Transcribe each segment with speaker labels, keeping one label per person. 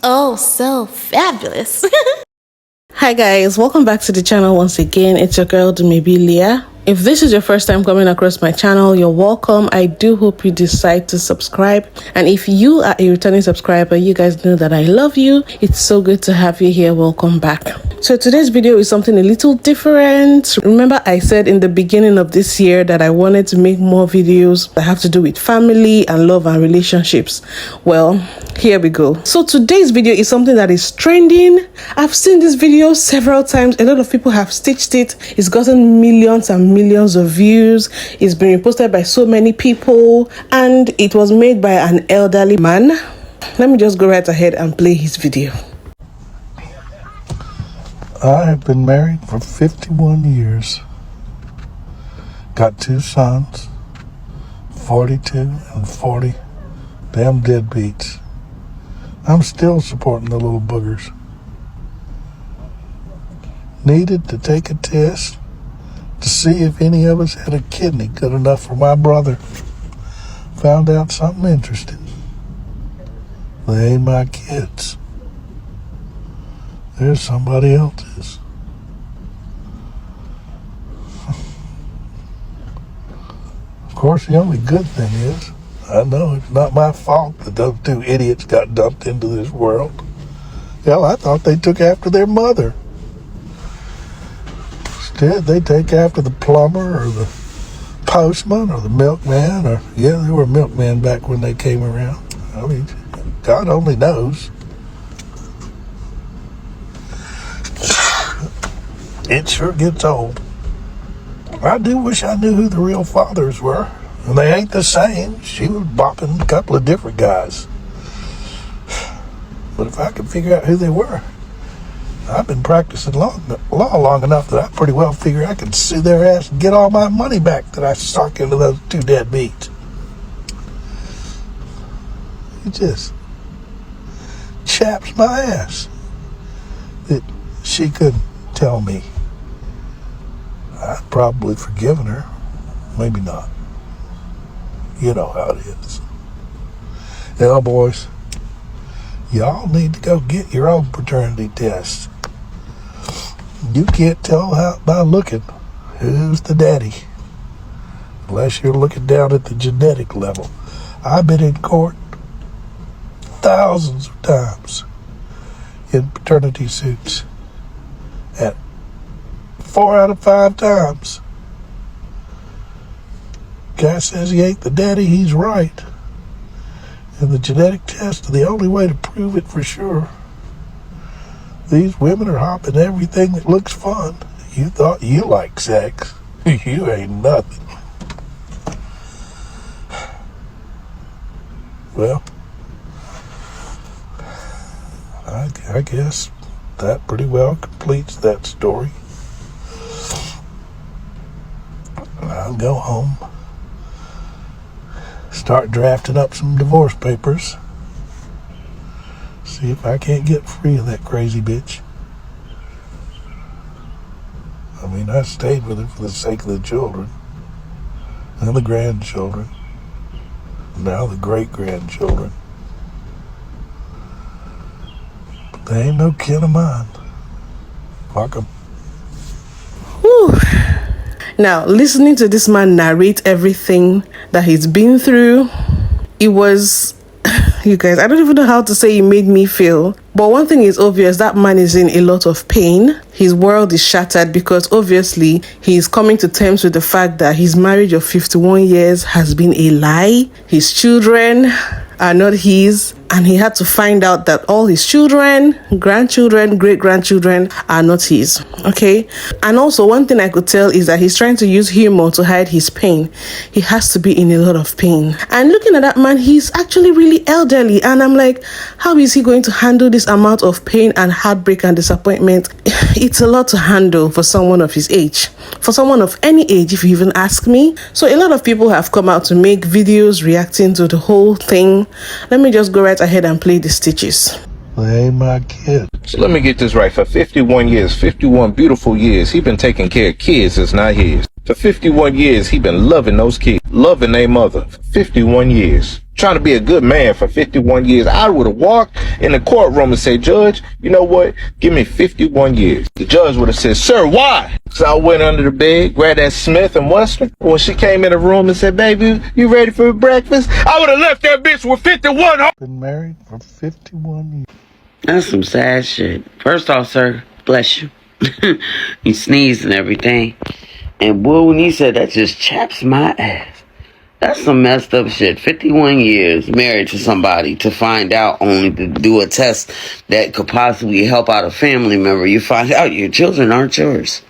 Speaker 1: Oh, so fabulous.
Speaker 2: Hi guys, welcome back to the channel once again. It's your girl Dumebi Leah. If this is your first time coming across my channel, you're welcome. I do hope you decide to subscribe. And if you are a returning subscriber, you guys know that I love you. It's so good to have you here. Welcome back. So today's video is something a little different. Remember I said in the beginning of this year that I wanted to make more videos that have to do with family and love and relationships. Well, here we go. So today's video is something that is trending. I've seen this video several times. A lot of people have stitched it. It's gotten millions and millions of views. It's been reposted by so many people, and it was made by an elderly man. Let me just go right ahead and play his video.
Speaker 3: I have been married for 51 years. Got 2 sons, 42 and 40. Damn deadbeats. I'm still supporting the little boogers. Needed to take a test to see if any of us had a kidney good enough for my brother. Found out something interesting. They ain't my kids. There's somebody else's. Of course, the only good thing is, I know it's not my fault that those 2 idiots got dumped into this world. Hell, I thought they took after their mother. Instead, they take after the plumber or the postman or the milkman, or, yeah, they were milkmen back when they came around. I mean, God only knows. It sure gets old. I do wish I knew who the real fathers were. And they ain't the same. She was bopping a couple of different guys. But if I could figure out who they were, I've been practicing law long enough that I pretty well figure I can sue their ass and get all my money back that I stuck into those 2 deadbeats. It just chaps my ass that she couldn't tell me. I'd probably forgiven her. Maybe not. You know how it is. Hell, boys, y'all need to go get your own paternity test. You can't tell by looking who's the daddy unless you're looking down at the genetic level. I've been in court thousands of times in paternity suits, and 4 out of 5 times, guy says he ain't the daddy, he's right. And the genetic test is the only way to prove it for sure. These women are hopping everything that looks fun. You thought you liked sex. You ain't nothing. Well, I guess that pretty well completes that story. I'll go home, start drafting up some divorce papers, see if I can't get free of that crazy bitch. I mean, I stayed with her for the sake of the children and the grandchildren, now the great-grandchildren. But they ain't no kin of mine. Fuck 'em.
Speaker 2: Whew. Now, listening to this man narrate everything that he's been through, it was, you guys, I don't even know how to say it made me feel. But one thing is obvious, that man is in a lot of pain. His world is shattered because obviously he's coming to terms with the fact that his marriage of 51 years has been a lie. His children are not his, and he had to find out that all his children, grandchildren, great-grandchildren are not his. Okay? And also, one thing I could tell is that he's trying to use humor to hide his pain. He has to be in a lot of pain. And looking at that man, he's actually really elderly, and I'm like, how is he going to handle this amount of pain and heartbreak and disappointment? It's a lot to handle for someone of his age, for someone of any age, if you even ask me. So a lot of people have come out to make videos reacting to the whole thing. Let me just go right ahead and play the stitches.
Speaker 3: They ain't my kid.
Speaker 4: So let me get this right. For 51 years, 51 beautiful years, he been taking care of kids that's not his. For 51 years, he been loving those kids, loving their mother for 51 years. Trying to be a good man for 51 years. I would have walked in the courtroom and said, Judge, you know what? Give me 51 years. The judge would have said, sir, why? So I went under the bed, grabbed that Smith and Wesson. When she came in the room and said, baby, you ready for breakfast? I would have left that bitch with 51.
Speaker 3: Been married for 51 years.
Speaker 5: That's some sad shit. First off, sir, bless you. You sneezed and everything. And boy, when he said that just chaps my ass. That's some messed up shit. 51 years married to somebody to find out only to do a test that could possibly help out a family member. You find out your children aren't yours.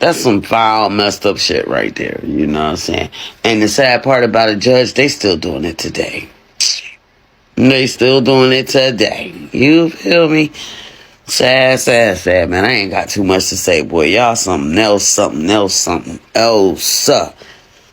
Speaker 5: That's some foul, messed up shit right there. You know what I'm saying? And the sad part about it, Judge, they still doing it today. They still doing it today. You feel me? Sad, man. I ain't got too much to say, boy. Y'all something else.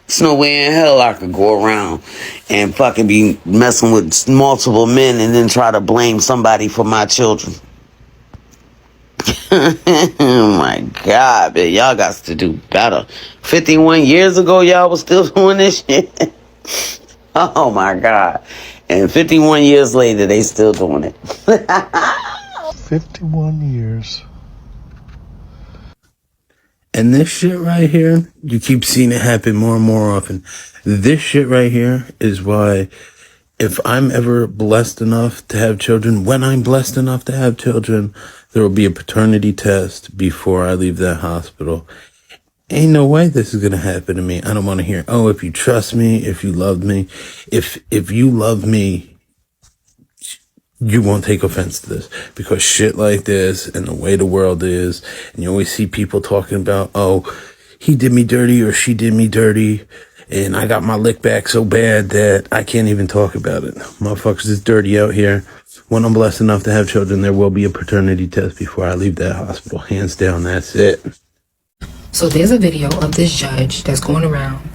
Speaker 5: There's no way in hell I could go around and fucking be messing with multiple men and then try to blame somebody for my children. Oh my God, man. Y'all got to do better. 51 years ago, y'all was still doing this shit. Oh my God. And 51 years later, they still doing it.
Speaker 3: 51 years.
Speaker 6: And this shit right here, you keep seeing it happen more and more often. This shit right here is why if I'm ever blessed enough to have children, when I'm blessed enough to have children, there will be a paternity test before I leave that hospital. Ain't no way this is going to happen to me. I don't want to hear, oh, if you trust me, if you love me, if you love me, you won't take offense to this, because shit like this and the way the world is, and you always see people talking about, oh, he did me dirty or she did me dirty, and I got my lick back so bad that I can't even talk about it. Motherfuckers is dirty out here. When I'm blessed enough to have children, there will be a paternity test before I leave that hospital. Hands down, that's it.
Speaker 7: So there's a video of this judge that's going around.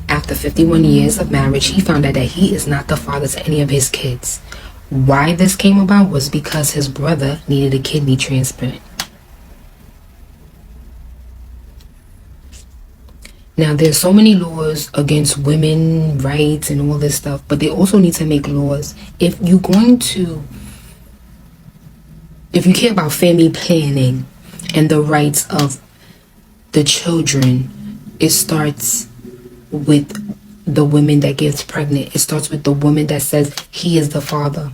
Speaker 7: After 51 years of marriage, he found out that he is not the father to any of his kids. Why this came about was because his brother needed a kidney transplant. Now, there's so many laws against women rights and all this stuff, but they also need to make laws. If you care about family planning and the rights of the children, it starts with the woman that gets pregnant. It starts with the woman that says he is the father.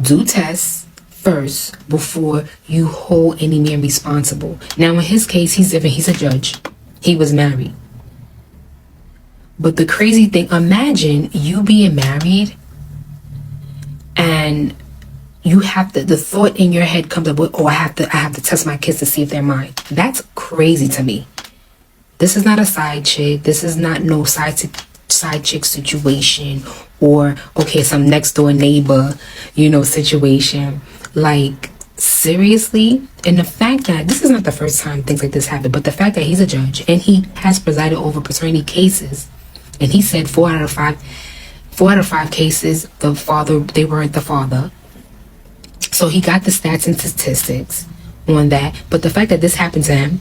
Speaker 7: Do tests first before you hold any man responsible. Now, in his case, he's different. He's a judge. He was married. But the crazy thing, imagine you being married and you have the thought in your head comes up with, oh, I have to test my kids to see if they're mine. That's crazy to me. This is not a side chick. This is not no side chick situation or, okay, some next door neighbor, situation. Like, seriously? And the fact that this is not the first time things like this happen, but the fact that he's a judge and he has presided over paternity cases, and he said 4 out of 5 cases, they weren't the father. So he got the stats and statistics on that. But the fact that this happened to him,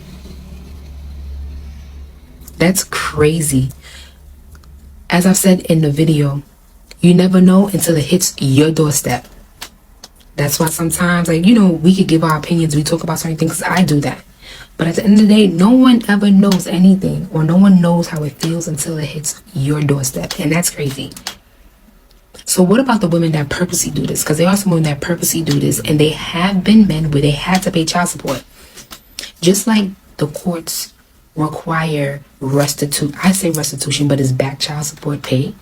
Speaker 7: that's crazy. As I've said in the video, you never know until it hits your doorstep. That's why sometimes, we could give our opinions. We talk about certain things. I do that. But at the end of the day, no one ever knows anything, or no one knows how it feels until it hits your doorstep. And that's crazy. So what about the women that purposely do this? Because there are some women that purposely do this, and they have been men where they had to pay child support. Just like the courts require I say restitution, but it's back child support pay.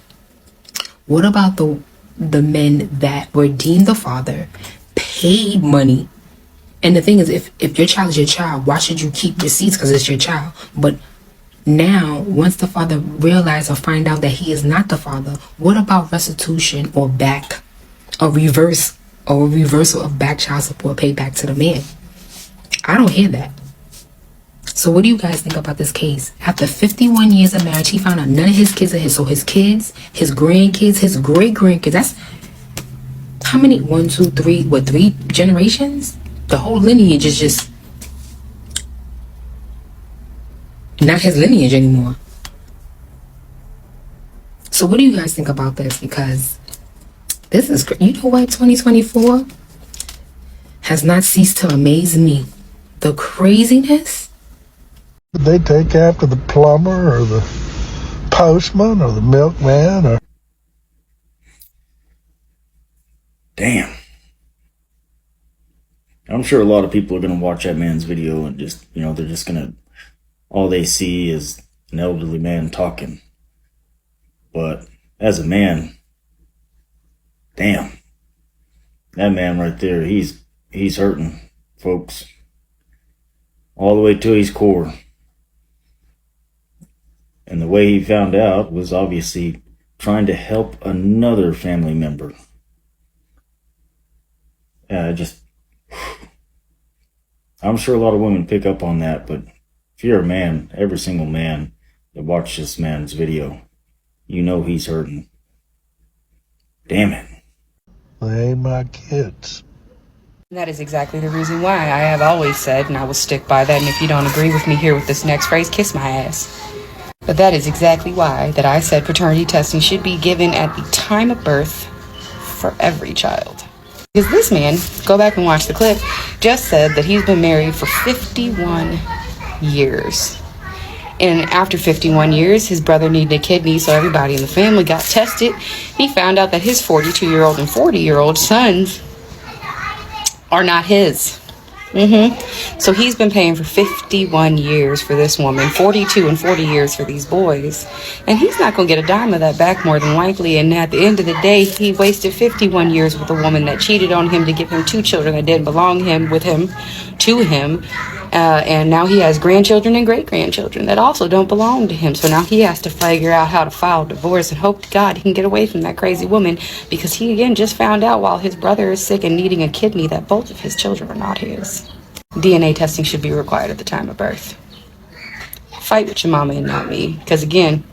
Speaker 7: What about the men that were deemed the father, paid money? And the thing is, if your child is your child, why should you keep receipts? Because it's your child. But now, once the father realizes or find out that he is not the father, what about restitution or reversal of back child support paid back to the man? I don't hear that. So what do you guys think about this case? After 51 years of marriage, he found out none of his kids are his. So his kids, his grandkids, his great-grandkids, that's how many? 1, 2, 3, 3 generations? The whole lineage is just not his lineage anymore. So what do you guys think about this? Because this is, you know what, 2024 has not ceased to amaze me. The craziness.
Speaker 3: Did they take after the plumber or the postman or the milkman or...
Speaker 8: Damn. I'm sure a lot of people are going to watch that man's video and just, they're just going to, all they see is an elderly man talking. But as a man, damn, that man right there, he's hurting, folks, all the way to his core. And the way he found out was obviously trying to help another family member. I'm sure a lot of women pick up on that, but if you're a man, every single man that watched this man's video, you know he's hurting. Damn it.
Speaker 3: They ain't my kids.
Speaker 9: That is exactly the reason why I have always said, and I will stick by that, and if you don't agree with me here with this next phrase, kiss my ass. But that is exactly why that I said paternity testing should be given at the time of birth for every child. Because this man, go back and watch the clip, just said that he's been married for 51 years. And after 51 years, his brother needed a kidney, so everybody in the family got tested. He found out that his 42-year-old and 40-year-old sons are not his. So he's been paying for 51 years for this woman, 42 and 40 years for these boys. And he's not going to get a dime of that back more than likely. And at the end of the day, he wasted 51 years with a woman that cheated on him to give him 2 children that didn't belong to him. And now he has grandchildren and great-grandchildren that also don't belong to him. So now he has to figure out how to file divorce and hope to God he can get away from that crazy woman, because he, again, just found out while his brother is sick and needing a kidney that both of his children are not his. DNA testing should be required at the time of birth. Fight with your mama and not me, because, again,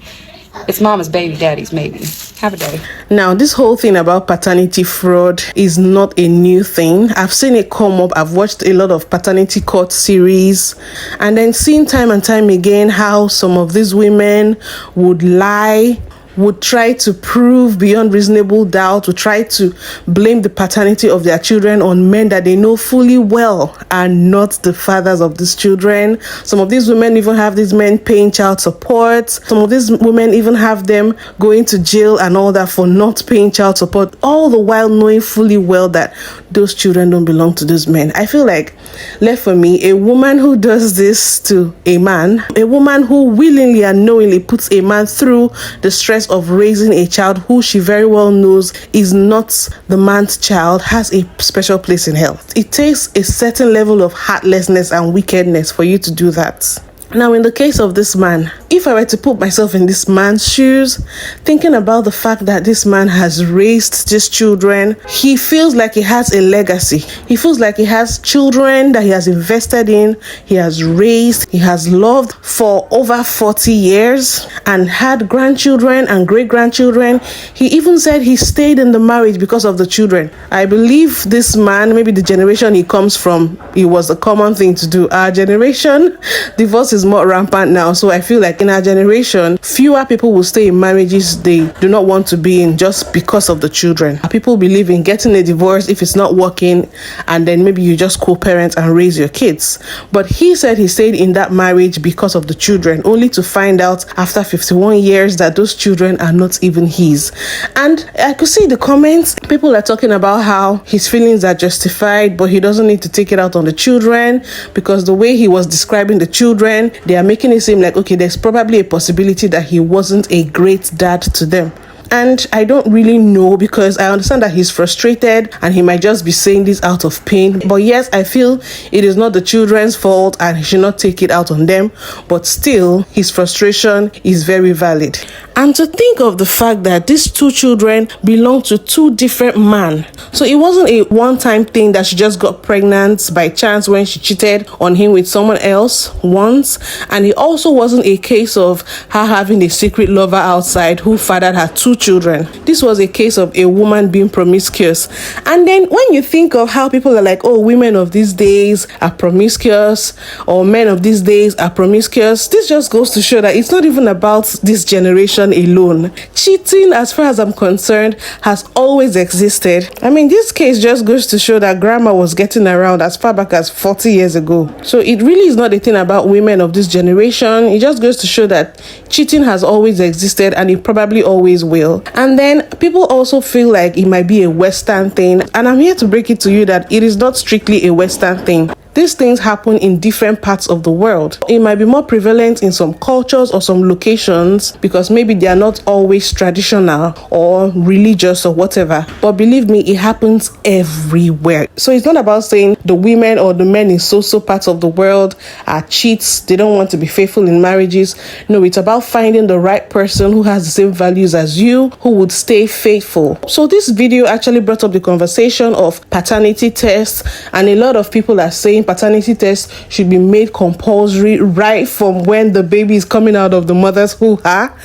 Speaker 9: it's mama's baby, daddy's maybe. Have a day.
Speaker 2: Now, this whole thing about paternity fraud is not a new thing. I've seen it come up. I've watched a lot of paternity court series and then seen time and time again how some of these women would lie, would try to prove beyond reasonable doubt, would try to blame the paternity of their children on men that they know fully well are not the fathers of these children. Some of these women even have these men paying child support. Some of these women even have them going to jail and all that for not paying child support, all the while knowing fully well that those children don't belong to those men. I feel like, left for me, a woman who does this to a man, a woman who willingly and knowingly puts a man through the stress of raising a child who she very well knows is not the man's child, has a special place in hell. It takes a certain level of heartlessness and wickedness for you to do that. Now, in the case of this man, if I were to put myself in this man's shoes, thinking about the fact that this man has raised these children, he feels like he has a legacy. He feels like he has children that he has invested in, he has raised, he has loved for over 40 years and had grandchildren and great-grandchildren. He even said he stayed in the marriage because of the children. I believe this man, maybe the generation he comes from, it was a common thing to do. Our generation, divorce is more rampant now, so I feel like in our generation, fewer people will stay in marriages they do not want to be in just because of the children. People believe in getting a divorce if it's not working, and then maybe you just co-parent and raise your kids. But he said he stayed in that marriage because of the children, only to find out after 51 years that those children are not even his. And I could see the comments. People are talking about how his feelings are justified, but he doesn't need to take it out on the children, because the way he was describing the children, they are making it seem like, okay, there's probably a possibility that he wasn't a great dad to them. And I don't really know, because I understand that he's frustrated and he might just be saying this out of pain. But yes, I feel it is not the children's fault and he should not take it out on them. But still, his frustration is very valid. And to think of the fact that these 2 children belong to 2 different men. So it wasn't a one-time thing that she just got pregnant by chance when she cheated on him with someone else once. And it also wasn't a case of her having a secret lover outside who fathered her 2 children. This was a case of a woman being promiscuous. And then when you think of how people are like, oh, women of these days are promiscuous, or men of these days are promiscuous, this just goes to show that it's not even about this generation alone. Cheating, as far as I'm concerned, has always existed. I mean, this case just goes to show that grandma was getting around as far back as 40 years ago. So it really is not a thing about women of this generation. It just goes to show that cheating has always existed and it probably always will. And then people also feel like it might be a Western thing, and I'm here to break it to you that it is not strictly a Western thing. These things happen in different parts of the world. It might be more prevalent in some cultures or some locations because maybe they are not always traditional or religious or whatever. But believe me, it happens everywhere. So it's not about saying the women or the men in so parts of the world are cheats. They don't want to be faithful in marriages. No, it's about finding the right person who has the same values as you, who would stay faithful. So this video actually brought up the conversation of paternity tests, and a lot of people are saying paternity tests should be made compulsory right from when the baby is coming out of the mother's hoo-ha.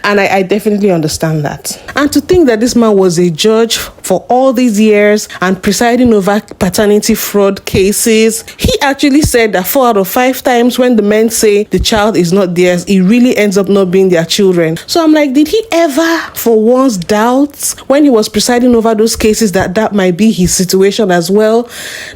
Speaker 2: And I definitely understand that. And to think that this man was a judge for all these years and presiding over paternity fraud cases, he actually said that 4 out of 5 times when the men say the child is not theirs, it really ends up not being their children. So I'm like, did he ever for once doubt when he was presiding over those cases that might be his situation as well?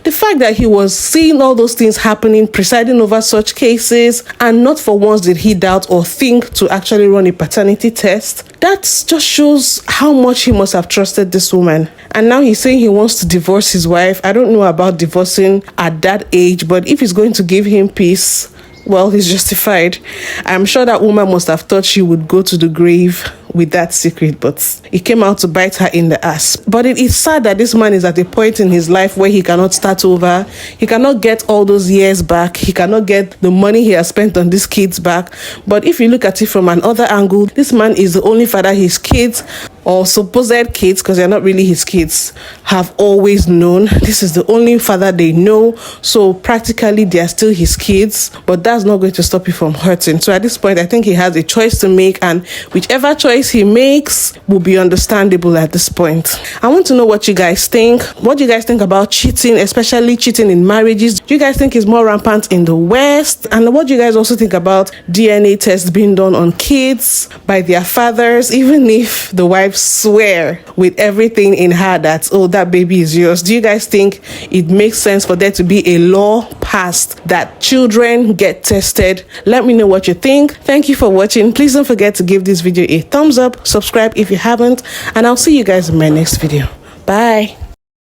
Speaker 2: The fact that he was seeing all those things happening, presiding over such cases, and not for once did he doubt or think to actually run a paternity test, that just shows how much he must have trusted this woman. And now he's saying he wants to divorce his wife. I don't know about divorcing at that age, but if he's going to give him peace, well, he's justified. I'm sure that woman must have thought she would go to the grave with that secret, but it came out to bite her in the ass. But it is sad that this man is at a point in his life where he cannot start over. He cannot get all those years back. He cannot get the money he has spent on these kids back. But if you look at it from another angle, this man is the only father his kids, or supposed kids, because they're not really his kids, have always known. This is the only father they know. So practically they are still his kids, but that's not going to stop you from hurting. So at this point, I think he has a choice to make, and whichever choice he makes will be understandable at this point. I want to know what you guys think. What do you guys think about cheating, especially cheating in marriages? Do you guys think it's more rampant in the West? And what do you guys also think about DNA tests being done on kids by their fathers, even if the wife swear with everything in her that, oh, that baby is yours? Do you guys think it makes sense for there to be a law passed that children get tested? Let me know what you think. Thank you for watching. Please don't forget to give this video a thumbs up, subscribe if you haven't, and I'll see you guys in my next video. Bye.